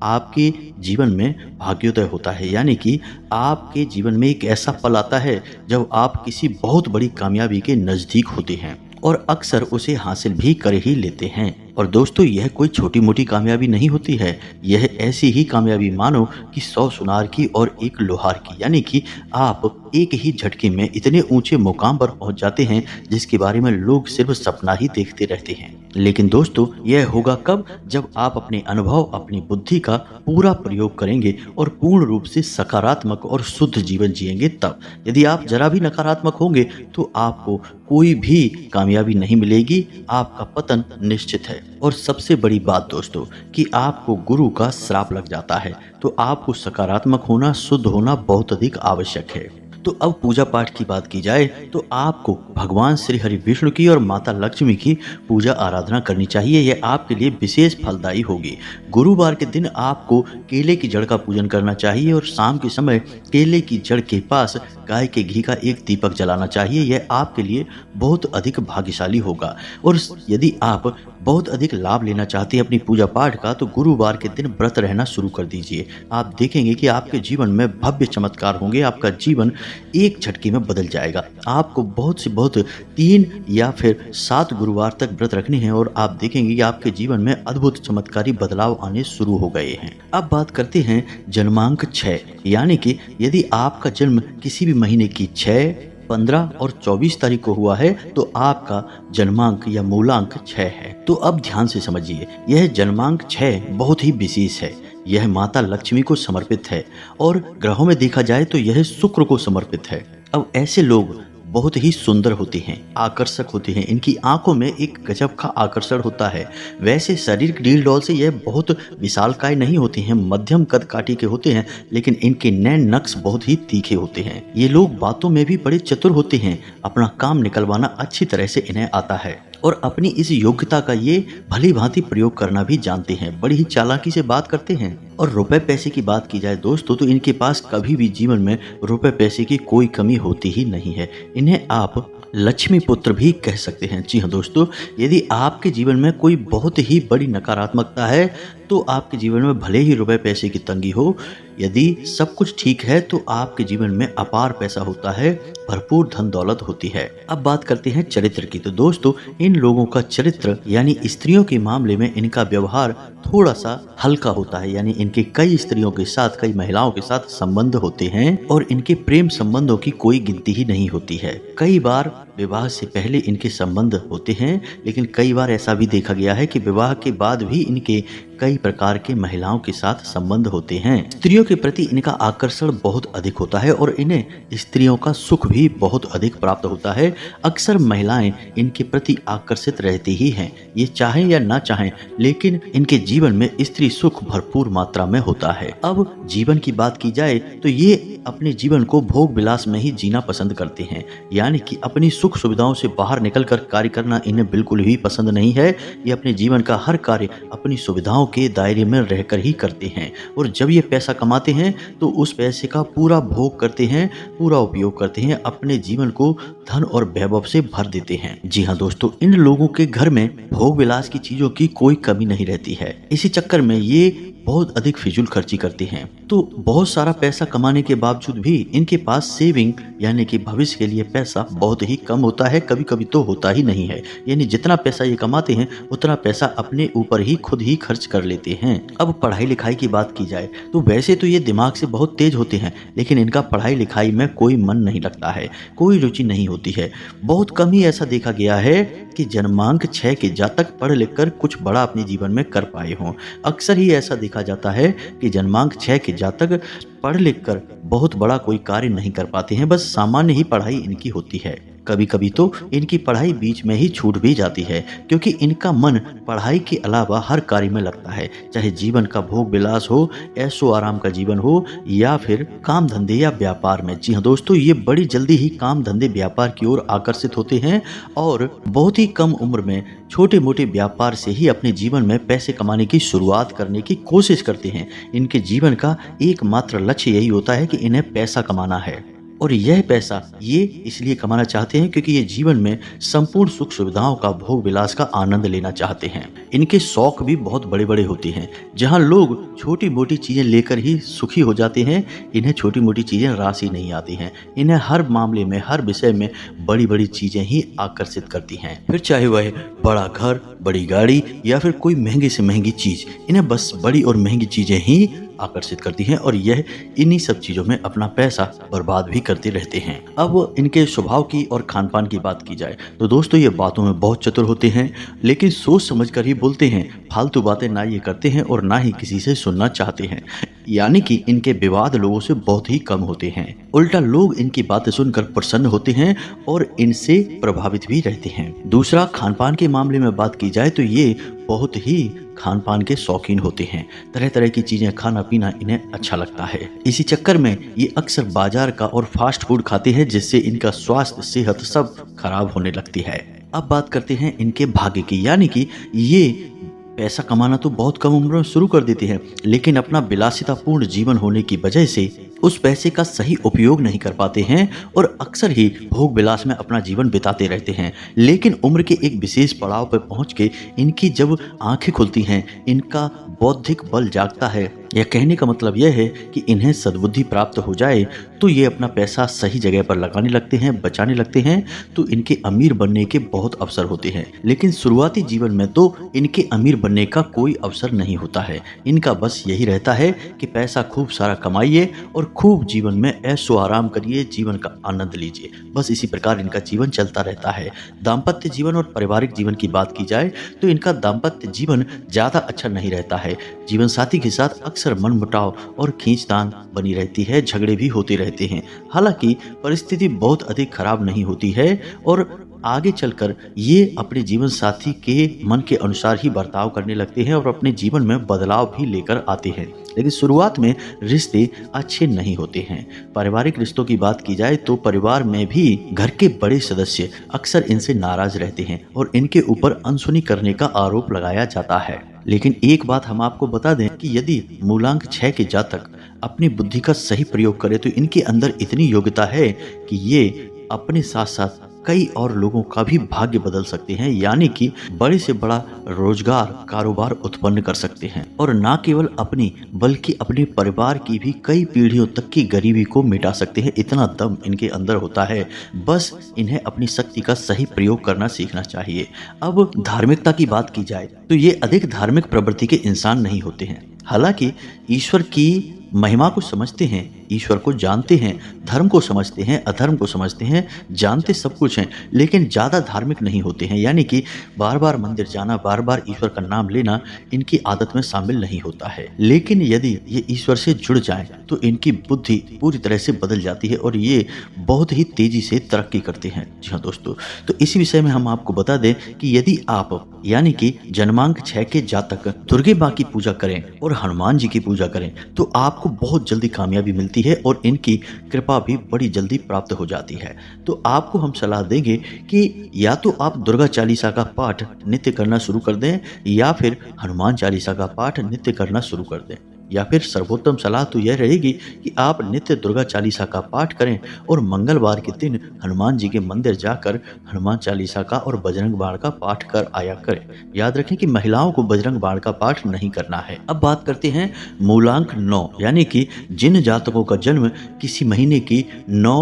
Speaker 1: आपके जीवन में भाग्योदय होता है, यानी कि आपके जीवन में एक ऐसा पल आता है जब आप किसी बहुत बड़ी कामयाबी के नजदीक होते हैं और अक्सर उसे हासिल भी कर ही लेते हैं। और दोस्तों, यह कोई छोटी मोटी कामयाबी नहीं होती है, यह ऐसी ही कामयाबी मानो कि 100 सुनार की और एक लोहार की, यानी कि आप एक ही झटके में इतने ऊंचे मुकाम पर पहुंच जाते हैं जिसके बारे में लोग सिर्फ सपना ही देखते रहते हैं। लेकिन दोस्तों, यह होगा कब? जब आप अपने अनुभव, अपनी बुद्धि का पूरा प्रयोग करेंगे और पूर्ण रूप से सकारात्मक और शुद्ध जीवन जिएंगे तब। यदि आप जरा भी नकारात्मक होंगे तो आपको कोई भी कामयाबी नहीं मिलेगी, आपका पतन निश्चित है। और सबसे बड़ी बात दोस्तों, कि आपको गुरु का श्राप लग जाता है, तो आपको सकारात्मक होना, शुद्ध होना बहुत अधिक आवश्यक है। तो अब पूजा पाठ की बात की जाए तो आपको भगवान श्री हरि विष्णु की और माता लक्ष्मी की पूजा आराधना करनी चाहिए। यह आपके लिए विशेष फलदायी होगी। गुरुवार के दिन आपको केले की जड़ का पूजन करना चाहिए और शाम के समय केले की जड़ के पास गाय के घी का एक दीपक जलाना चाहिए। यह आपके लिए बहुत अधिक भाग्यशाली होगा। और यदि आप बहुत अधिक लाभ लेना चाहते हैं अपनी पूजा पाठ का, तो गुरुवार के दिन व्रत रहना शुरू कर दीजिए। आप देखेंगे कि आपके जीवन में भव्य चमत्कार होंगे, आपका जीवन एक झटके में बदल जाएगा। आपको बहुत से बहुत 3 या फिर 7 गुरुवार तक व्रत रखने हैं और आप देखेंगे कि आपके जीवन में अद्भुत चमत्कारी बदलाव आने शुरू हो गए हैं। अब बात करते हैं जन्मांक 6, यानी कि यदि आपका जन्म किसी भी महीने की 6, 15 और 24 तारीख को हुआ है तो आपका जन्मांक या मूलांक 6 है। तो अब ध्यान से समझिए, यह जन्मांक 6 बहुत ही विशेष है। यह माता लक्ष्मी को समर्पित है और ग्रहों में देखा जाए तो यह शुक्र को समर्पित है। अब ऐसे लोग बहुत ही सुंदर होते हैं, आकर्षक होते हैं, इनकी आंखों में एक गजब का आकर्षण होता है। वैसे शरीर की डील डॉल से यह बहुत विशालकाय नहीं होते हैं, मध्यम कद काठी के होते हैं, लेकिन इनके नैन नक्श बहुत ही तीखे होते हैं। ये लोग बातों में भी बड़े चतुर होते हैं, अपना काम निकलवाना अच्छी तरह से इन्हें आता है और अपनी इस योग्यता का ये भली भांति प्रयोग करना भी जानते हैं। बड़ी ही चालाकी से बात करते हैं। और रुपए पैसे की बात की जाए दोस्तों, तो इनके पास कभी भी जीवन में रुपए पैसे की कोई कमी होती ही नहीं है। इन्हें आप लक्ष्मी पुत्र भी कह सकते हैं। जी हाँ दोस्तों, यदि आपके जीवन में कोई बहुत ही बड़ी नकारात्मकता है तो आपके जीवन में भले ही रुपए पैसे की तंगी हो, यदि सब कुछ ठीक है तो आपके जीवन में अपार पैसा होता है, भरपूर धन दौलत होती है। अब बात करते हैं चरित्र की। तो दोस्तों, इन लोगों का चरित्र यानी स्त्रियों के मामले में इनका व्यवहार थोड़ा सा हल्का होता है, यानी इनके कई स्त्रियों के साथ, कई महिलाओं के साथ संबंध होते हैं और इनके प्रेम संबंधों की कोई गिनती ही नहीं होती है। कई बार विवाह से पहले इनके संबंध होते हैं, लेकिन कई बार ऐसा भी देखा गया है कि विवाह के बाद भी इनके कई प्रकार के महिलाओं के साथ संबंध होते हैं। स्त्रियों के प्रति इनका आकर्षण बहुत अधिक होता है और इन्हें स्त्रियों का सुख भी बहुत अधिक प्राप्त होता है। अक्सर महिलाएं इनके प्रति आकर्षित रहती ही हैं, ये चाहें या ना चाहें, लेकिन इनके जीवन में स्त्री सुख भरपूर मात्रा में होता है। अब जीवन की बात की जाए तो ये अपने जीवन को भोग विलास में ही जीना पसंद करते हैं, यानी कि अपनी सुख सुविधाओं से बाहर निकलकर कार्य करना इन्हें बिल्कुल भी पसंद नहीं है। ये अपने जीवन का हर कार्य अपनी सुविधाओं के दायरे में रहकर ही करते हैं। और जब ये पैसा कमाते हैं तो उस पैसे का पूरा भोग करते हैं, पूरा उपयोग करते हैं, अपने जीवन को धन और वैभव से भर देते हैं। जी हाँ दोस्तों, इन लोगों के घर में भोग विलास की चीजों की कोई कमी नहीं रहती है। इसी चक्कर में ये बहुत अधिक फिजूल खर्ची करते हैं। तो बहुत सारा पैसा कमाने के बावजूद भी इनके पास सेविंग यानी कि भविष्य के लिए पैसा बहुत ही कम होता है, कभी कभी तो होता ही नहीं है। यानी जितना पैसा ये कमाते हैं उतना पैसा अपने ऊपर ही खुद ही खर्च कर लेते हैं। अब पढ़ाई लिखाई की बात की जाए तो वैसे तो ये दिमाग से बहुत तेज होते हैं, लेकिन इनका पढ़ाई लिखाई में कोई मन नहीं लगता है, कोई रुचि नहीं होती है। बहुत कम ही ऐसा देखा गया है कि जन्मांक 6 के जातक पढ़ लिख कर कुछ बड़ा अपने जीवन में कर पाए हों। अक्सर ही ऐसा देखा जाता है कि जन्मांक 6 के जातक पढ़ लिख कर बहुत बड़ा कोई कार्य नहीं कर पाते हैं, बस सामान्य ही पढ़ाई इनकी होती है। कभी कभी तो इनकी पढ़ाई बीच में ही छूट भी जाती है, क्योंकि इनका मन पढ़ाई के अलावा हर कार्य में लगता है, चाहे जीवन का भोग विलास हो, ऐशो आराम का जीवन हो, या फिर काम धंधे या व्यापार में। जी हाँ दोस्तों, ये बड़ी जल्दी ही काम धंधे व्यापार की ओर आकर्षित होते हैं और बहुत ही कम उम्र में छोटे मोटे व्यापार से ही अपने जीवन में पैसे कमाने की शुरुआत करने की कोशिश करते हैं। इनके जीवन का एकमात्र लक्ष्य यही होता है कि इन्हें पैसा कमाना है, और यह पैसा ये इसलिए कमाना चाहते हैं क्योंकि ये जीवन में संपूर्ण सुख सुविधाओं का भोग विलास का आनंद लेना चाहते हैं। इनके शौक भी बहुत बड़े बड़े होते हैं। जहां लोग छोटी मोटी चीजें लेकर ही सुखी हो जाते हैं, इन्हें छोटी मोटी चीजें राशि नहीं आती हैं। इन्हें हर मामले में, हर विषय में बड़ी बड़ी चीजें ही आकर्षित करती हैं। फिर चाहे वह बड़ा घर, बड़ी गाड़ी या फिर कोई महंगी से महंगी चीज, इन्हें बस बड़ी और महंगी चीजें ही आकर्षित करती हैं, और यह इन्हीं सब चीजों में अपना पैसा बर्बाद भी करते रहते हैं। अब इनके स्वभाव की और खान पान की बात की जाए तो दोस्तों, ये बातों में बहुत चतुर होते हैं, लेकिन सोच समझ कर ही बोलते हैं। फालतू बातें ना ये करते हैं और ना ही किसी से सुनना चाहते हैं। यानी कि इनके विवाद लोगों से बहुत ही कम होते हैं। उल्टा लोग इनकी बातें सुनकर प्रसन्न होते हैं और इनसे प्रभावित भी रहते हैं। दूसरा, खान पान के मामले में बात की जाए तो ये बहुत ही खान पान के शौकीन होते हैं। तरह तरह की चीजें खाना पीना इन्हें अच्छा लगता है। इसी चक्कर में ये अक्सर बाजार का और फास्ट फूड खाते हैं, जिससे इनका स्वास्थ्य, सेहत सब खराब होने लगती है। अब बात करते हैं इनके भाग्य की, यानी कि ये पैसा कमाना तो बहुत कम उम्र में शुरू कर देते हैं, लेकिन अपना विलासितापूर्ण जीवन होने की वजह से उस पैसे का सही उपयोग नहीं कर पाते हैं और अक्सर ही भोग विलास में अपना जीवन बिताते रहते हैं। लेकिन उम्र के एक विशेष पड़ाव पर पहुंच के इनकी जब आंखें खुलती हैं, इनका बौद्धिक बल जागता है, यह कहने का मतलब यह है कि इन्हें सद्बुद्धि प्राप्त हो जाए तो ये अपना पैसा सही जगह पर लगाने लगते हैं, बचाने लगते हैं, तो इनके अमीर बनने के बहुत अवसर होते हैं। लेकिन शुरुआती जीवन में तो इनके अमीर बनने का कोई अवसर नहीं होता है। इनका बस यही रहता है कि पैसा खूब सारा कमाइए और खूब जीवन में ऐशो आराम करिए, जीवन का आनंद लीजिए। बस इसी प्रकार इनका जीवन चलता रहता है। दाम्पत्य जीवन और पारिवारिक जीवन की बात की जाए तो इनका दाम्पत्य जीवन ज्यादा अच्छा नहीं रहता है। जीवन साथी के साथ अक्सर मनमुटाव और खींचतान बनी रहती है, झगड़े भी होते रहते हैं। हालांकि परिस्थिति बहुत अधिक खराब नहीं होती है और आगे चलकर ये अपने जीवन साथी के मन के अनुसार ही बर्ताव करने लगते हैं और अपने जीवन में बदलाव भी लेकर आते हैं। लेकिन शुरुआत में रिश्ते अच्छे नहीं होते हैं। पारिवारिक रिश्तों की बात की जाए तो परिवार में भी घर के बड़े सदस्य अक्सर इनसे नाराज रहते हैं और इनके ऊपर अनसुनी करने का आरोप लगाया जाता है। लेकिन एक बात हम आपको बता दें कि यदि मूलांक 6 के जातक अपनी बुद्धि का सही प्रयोग करें तो इनके अंदर इतनी योग्यता है कि ये अपने साथ साथ कई और लोगों का भी भाग्य बदल सकते हैं, यानी कि बड़े से बड़ा रोजगार, कारोबार उत्पन्न कर सकते हैं और ना केवल अपनी बल्कि अपने परिवार की भी कई पीढ़ियों तक की गरीबी को मिटा सकते हैं। इतना दम इनके अंदर होता है, बस इन्हें अपनी शक्ति का सही प्रयोग करना सीखना चाहिए। अब धार्मिकता की बात की जाए तो ये अधिक धार्मिक प्रवृत्ति के इंसान नहीं होते हैं। हालांकि ईश्वर की महिमा को समझते हैं, ईश्वर को जानते हैं, धर्म को समझते हैं, अधर्म को समझते हैं, जानते सब कुछ हैं, लेकिन ज़्यादा धार्मिक नहीं होते हैं। यानी कि बार बार मंदिर जाना, बार बार ईश्वर का नाम लेना इनकी आदत में शामिल नहीं होता है। लेकिन यदि ये ईश्वर से जुड़ जाएं तो इनकी बुद्धि पूरी तरह से बदल जाती है और ये बहुत ही तेजी से तरक्की करते हैं। जी हाँ दोस्तों, तो इसी विषय में हम आपको बता दें कि यदि आप यानी कि जन्मांक 6 के जातक दुर्गे माँ की पूजा करें और हनुमान जी की पूजा करें तो आपको बहुत जल्दी कामयाबी मिलती मिलती है और इनकी कृपा भी बड़ी जल्दी प्राप्त हो जाती है। तो आपको हम सलाह देंगे कि या तो आप दुर्गा चालीसा का पाठ नित्य करना शुरू कर दें या फिर हनुमान चालीसा का पाठ नित्य करना शुरू कर दें, या फिर सर्वोत्तम सलाह तो यह रहेगी कि आप नित्य दुर्गा चालीसा का पाठ करें और मंगलवार के दिन हनुमान जी के मंदिर जाकर हनुमान चालीसा का और बजरंग बाण का पाठ कर आया करें। याद रखें कि महिलाओं को बजरंग बाण का पाठ नहीं करना है। अब बात करते हैं मूलांक 9, यानी कि जिन जातकों का जन्म किसी महीने की 9,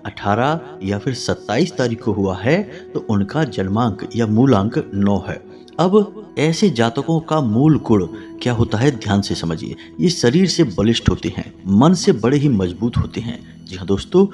Speaker 1: 18 या फिर 27 तारीख को हुआ है तो उनका जन्मांक या मूलांक 9 है। अब ऐसे जातकों का मूल गुण क्या होता है, ध्यान से समझिए। ये शरीर से बलिष्ठ होते हैं, मन से बड़े ही मजबूत होते हैं। जी हाँ दोस्तों,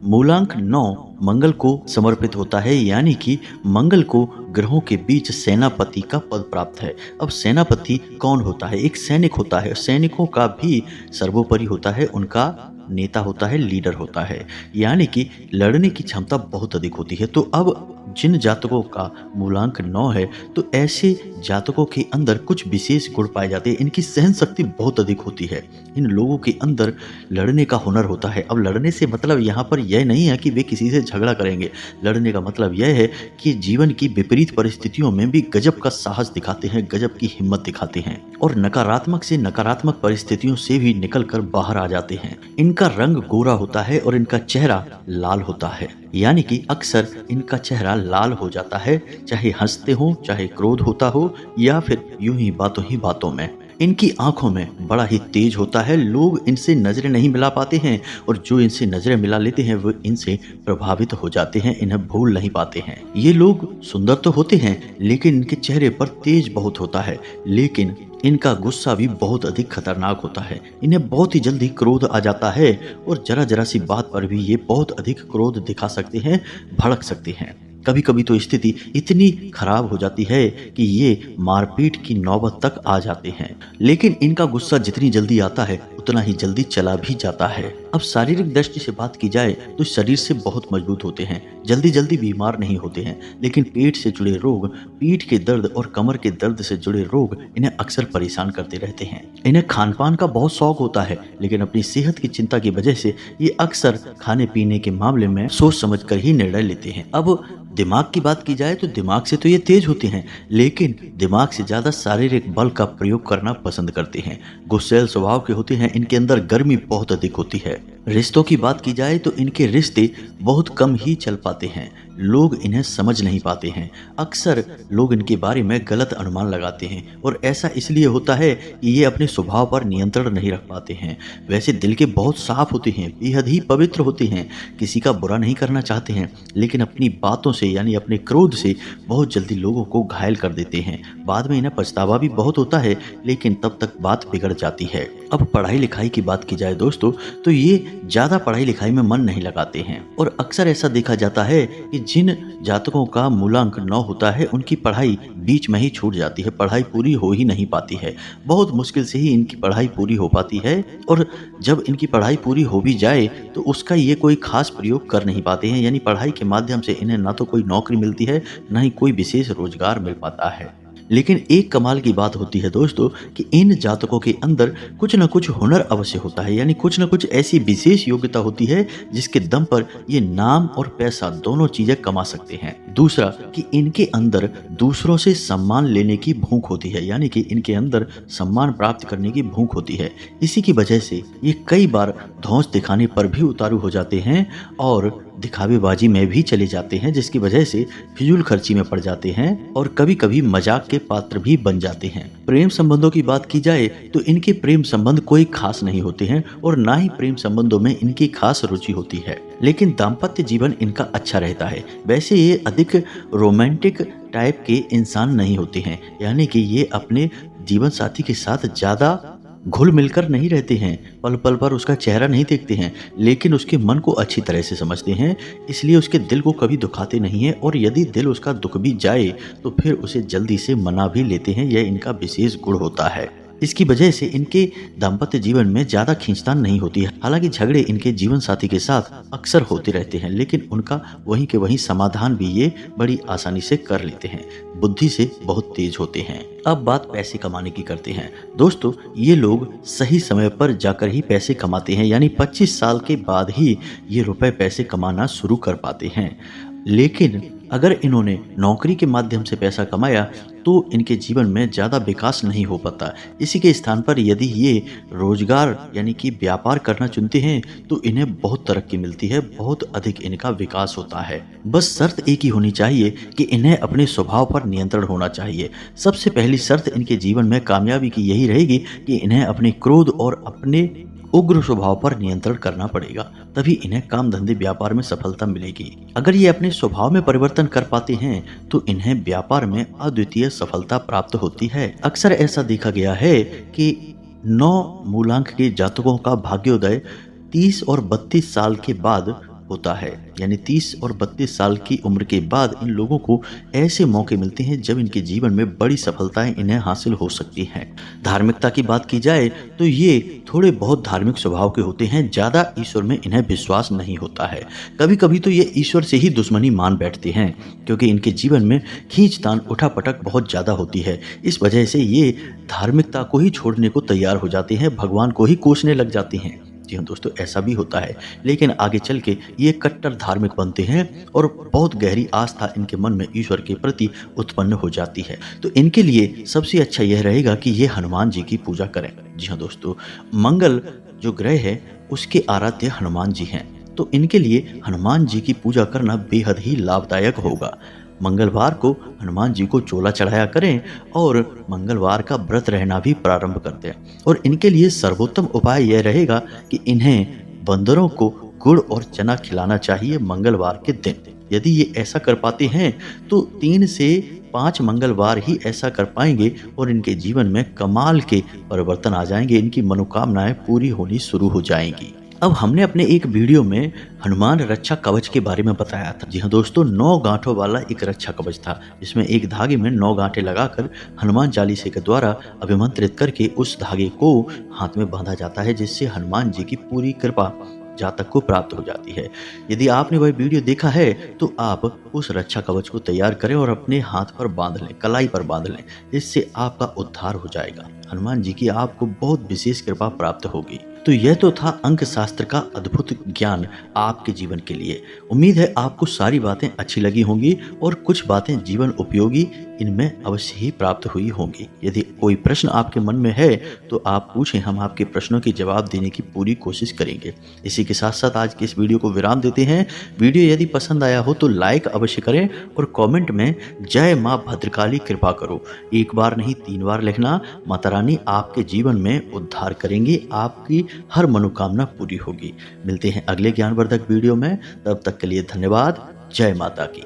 Speaker 1: मूलांक 9 मंगल को समर्पित होता है, यानी कि मंगल को ग्रहों के बीच सेनापति का पद प्राप्त है। अब सेनापति कौन होता है? एक सैनिक होता है। सैनिकों का भी सर्वोपरि होता है, उनका नेता होता है, लीडर होता है, यानी कि लड़ने की क्षमता बहुत अधिक होती है। तो अब जिन जातकों का मूलांक 9 है तो ऐसे जातकों के अंदर कुछ विशेष गुण पाए जाते हैं। इनकी सहन शक्ति बहुत अधिक होती है। इन लोगों के अंदर लड़ने का हुनर होता है। अब लड़ने से मतलब यहाँ पर यह नहीं है कि वे किसी से झगड़ा करेंगे। लड़ने का मतलब यह है कि जीवन की विपरीत परिस्थितियों में भी गजब का साहस दिखाते हैं, गजब की हिम्मत दिखाते हैं और नकारात्मक से नकारात्मक परिस्थितियों से भी निकलकर बाहर आ जाते हैं। इनका रंग गोरा होता है और इनका चेहरा लाल होता है, यानी कि अक्सर इनका चेहरा लाल हो जाता है, चाहे हंसते हो, चाहे क्रोध होता हो या फिर यूं ही बातों में। इनकी आंखों में बड़ा ही तेज होता है। लोग इनसे नजरें नहीं मिला पाते हैं और जो इनसे नजरें मिला लेते हैं वो इनसे प्रभावित हो जाते हैं, इन्हें भूल नहीं पाते हैं। ये लोग सुंदर तो होते हैं लेकिन इनके चेहरे पर तेज बहुत होता है, लेकिन इनका गुस्सा भी बहुत अधिक खतरनाक होता है। इन्हें बहुत ही जल्दी क्रोध आ जाता है और जरा जरा सी बात पर भी ये बहुत अधिक क्रोध दिखा सकते हैं, भड़क सकते हैं। कभी कभी तो स्थिति इतनी खराब हो जाती है कि ये मारपीट की नौबत तक आ जाते हैं। लेकिन इनका गुस्सा जितनी जल्दी आता है उतना ही जल्दी चला भी जाता है। अब शारीरिक दृष्टि से बात की जाए तो शरीर से बहुत मजबूत होते हैं, जल्दी जल्दी बीमार नहीं होते हैं, लेकिन पेट से जुड़े रोग, पीठ के दर्द और कमर के दर्द से जुड़े रोग इन्हें अक्सर परेशान करते रहते हैं। इन्हें खान पान का बहुत शौक होता है, लेकिन अपनी सेहत की चिंता की वजह से ये अक्सर खाने पीने के मामले में सोच समझ कर ही निर्णय लेते हैं। अब दिमाग की बात की जाए तो दिमाग से तो ये तेज होते हैं, लेकिन दिमाग से ज्यादा शारीरिक बल का प्रयोग करना पसंद करते हैं। गुस्सैल स्वभाव के होते हैं, इनके अंदर गर्मी बहुत अधिक होती है। रिश्तों की बात की जाए तो इनके रिश्ते बहुत कम ही चल पाते हैं, लोग इन्हें समझ नहीं पाते हैं। अक्सर लोग इनके बारे में गलत अनुमान लगाते हैं और ऐसा इसलिए होता है कि ये अपने स्वभाव पर नियंत्रण नहीं रख पाते हैं। वैसे दिल के बहुत साफ होते हैं, बेहद ही पवित्र होते हैं, किसी का बुरा नहीं करना चाहते हैं, लेकिन अपनी बातों से यानी अपने क्रोध से बहुत जल्दी लोगों को घायल कर देते हैं। बाद में इन्हें पछतावा भी बहुत होता है, लेकिन तब तक बात बिगड़ जाती है। अब पढ़ाई लिखाई की बात की जाए दोस्तों तो ये ज्यादा पढ़ाई लिखाई में मन नहीं लगाते हैं और अक्सर ऐसा देखा जाता है कि जिन जातकों का मूलांक 9 होता है उनकी पढ़ाई बीच में ही छूट जाती है, पढ़ाई पूरी हो ही नहीं पाती है। बहुत मुश्किल से ही इनकी पढ़ाई पूरी हो पाती है और जब इनकी पढ़ाई पूरी हो भी जाए तो उसका ये कोई खास प्रयोग कर नहीं पाते हैं, यानी पढ़ाई के माध्यम से इन्हें ना तो कोई नौकरी मिलती है ना ही कोई विशेष रोजगार मिल पाता है। लेकिन एक कमाल की बात होती है दोस्तों कि इन जातकों के अंदर कुछ न कुछ हुनर अवश्य होता है, यानी कुछ न कुछ ऐसी विशेष योग्यता होती है जिसके दम पर ये नाम और पैसा दोनों चीजें कमा सकते हैं। दूसरा कि इनके अंदर दूसरों से सम्मान लेने की भूख होती है, यानी कि इनके अंदर सम्मान प्राप्त करने की भूख होती है। इसी की वजह से ये कई बार धौंस दिखाने पर भी उतारू हो जाते हैं और दिखावेबाजी में भी चले जाते हैं, जिसकी वजह से फिजूल खर्ची में पड़ जाते हैं और कभी कभी मजाक के पात्र भी बन जाते हैं। प्रेम संबंधों की बात की जाए तो इनके प्रेम संबंध कोई खास नहीं होते हैं और ना ही प्रेम संबंधों में इनकी खास रुचि होती है, लेकिन दाम्पत्य जीवन इनका अच्छा रहता है। वैसे ये अधिक रोमांटिक टाइप के इंसान नहीं होते हैं, यानी कि ये अपने जीवन साथी के साथ ज्यादा घुल मिलकर नहीं रहते हैं, पल पल पर उसका चेहरा नहीं देखते हैं, लेकिन उसके मन को अच्छी तरह से समझते हैं, इसलिए उसके दिल को कभी दुखाते नहीं हैं और यदि दिल उसका दुख भी जाए तो फिर उसे जल्दी से मना भी लेते हैं। यह इनका विशेष गुण होता है। इसकी वजह से इनके दाम्पत्य जीवन में ज्यादा खींचतान नहीं होती है। हालांकि झगड़े इनके जीवन साथी के साथ अक्सर होते रहते हैं, लेकिन उनका वहीं के वहीं समाधान भी ये बड़ी आसानी से कर लेते हैं। बुद्धि से बहुत तेज होते हैं। अब बात पैसे कमाने की करते हैं। दोस्तों, ये लोग सही समय पर जाकर ही पैसे कमाते हैं, यानी 25 साल के बाद ही ये रुपए पैसे कमाना शुरू कर पाते हैं। लेकिन अगर इन्होंने नौकरी के माध्यम से पैसा कमाया तो इनके जीवन में ज़्यादा विकास नहीं हो पाता। इसी के स्थान पर यदि ये रोजगार यानी कि व्यापार करना चुनते हैं तो इन्हें बहुत तरक्की मिलती है, बहुत अधिक इनका विकास होता है। बस शर्त एक ही होनी चाहिए कि इन्हें अपने स्वभाव पर नियंत्रण होना चाहिए। सबसे पहली शर्त इनके जीवन में कामयाबी की यही रहेगी कि इन्हें अपने क्रोध और अपने उग्र स्वभाव पर नियंत्रण करना पड़ेगा, तभी इन्हें काम धंधे व्यापार में सफलता मिलेगी। अगर ये अपने स्वभाव में परिवर्तन कर पाते हैं तो इन्हें व्यापार में अद्वितीय सफलता प्राप्त होती है। अक्सर ऐसा देखा गया है कि 9 मूलांक के जातकों का भाग्योदय 30 और 32 साल के बाद होता है, यानी 30 और 32 साल की उम्र के बाद इन लोगों को ऐसे मौके मिलते हैं जब इनके जीवन में बड़ी सफलताएं इन्हें हासिल हो सकती हैं। धार्मिकता की बात की जाए तो ये थोड़े बहुत धार्मिक स्वभाव के होते हैं, ज़्यादा ईश्वर में इन्हें विश्वास नहीं होता है। कभी कभी तो ये ईश्वर से ही दुश्मनी मान बैठते हैं, क्योंकि इनके जीवन में खींचतान उठापटक बहुत ज़्यादा होती है। इस वजह से ये धार्मिकता को ही छोड़ने को तैयार हो जाते हैं, भगवान को ही कोसने लग जाते हैं। जी हाँ दोस्तों, ऐसा भी होता है, लेकिन आगे चल के ये कट्टर धार्मिक बनते हैं और बहुत गहरी आस्था इनके मन में ईश्वर के प्रति उत्पन्न हो जाती है। तो इनके लिए सबसे अच्छा यह रहेगा कि ये हनुमान जी की पूजा करें। जी हाँ दोस्तों, मंगल जो ग्रह है उसके आराध्य हनुमान जी हैं, तो इनके लिए हनुमान जी की पूजा करना बेहद ही लाभदायक होगा। मंगलवार को हनुमान जी को चोला चढ़ाया करें और मंगलवार का व्रत रहना भी प्रारंभ कर दें। और इनके लिए सर्वोत्तम उपाय यह रहेगा कि इन्हें बंदरों को गुड़ और चना खिलाना चाहिए मंगलवार के दिन। यदि ये ऐसा कर पाते हैं तो 3 से 5 मंगलवार ही ऐसा कर पाएंगे और इनके जीवन में कमाल के परिवर्तन आ जाएंगे, इनकी मनोकामनाएं पूरी होनी शुरू हो जाएंगी। अब हमने अपने एक वीडियो में हनुमान रक्षा कवच के बारे में बताया था। जी हाँ दोस्तों, 9 गांठों वाला एक रक्षा कवच था, जिसमें एक धागे में 9 गांठें लगाकर हनुमान चालीसे के द्वारा अभिमंत्रित करके उस धागे को हाथ में बांधा जाता है, जिससे हनुमान जी की पूरी कृपा जातक को प्राप्त हो जाती है। यदि आपने वह वीडियो देखा है तो आप उस रक्षा कवच को तैयार करें और अपने हाथ पर बांध लें, कलाई पर बांध लें। इससे आपका उद्धार हो जाएगा। हनुमान जी की आपको बहुत विशेष कृपा प्राप्त होगी। तो यह तो था अंक शास्त्र का अद्भुत ज्ञान आपके जीवन के लिए। उम्मीद है आपको सारी बातें अच्छी लगी होंगी और कुछ बातें जीवन उपयोगी इनमें अवश्य ही प्राप्त हुई होंगी। यदि कोई प्रश्न आपके मन में है तो आप पूछें, हम आपके प्रश्नों के जवाब देने की पूरी कोशिश करेंगे। इसी के साथ साथ आज के इस वीडियो को विराम देते हैं। वीडियो यदि पसंद आया हो तो लाइक अवश्य करें और कमेंट में जय माँ भद्रकाली कृपा करो 1 बार नहीं 3 बार लिखना। माता रानी आपके जीवन में उद्धार करेंगी, आपकी हर मनोकामना पूरी होगी। मिलते हैं अगले ज्ञानवर्धक वीडियो में, तब तक के लिए धन्यवाद। जय माता की।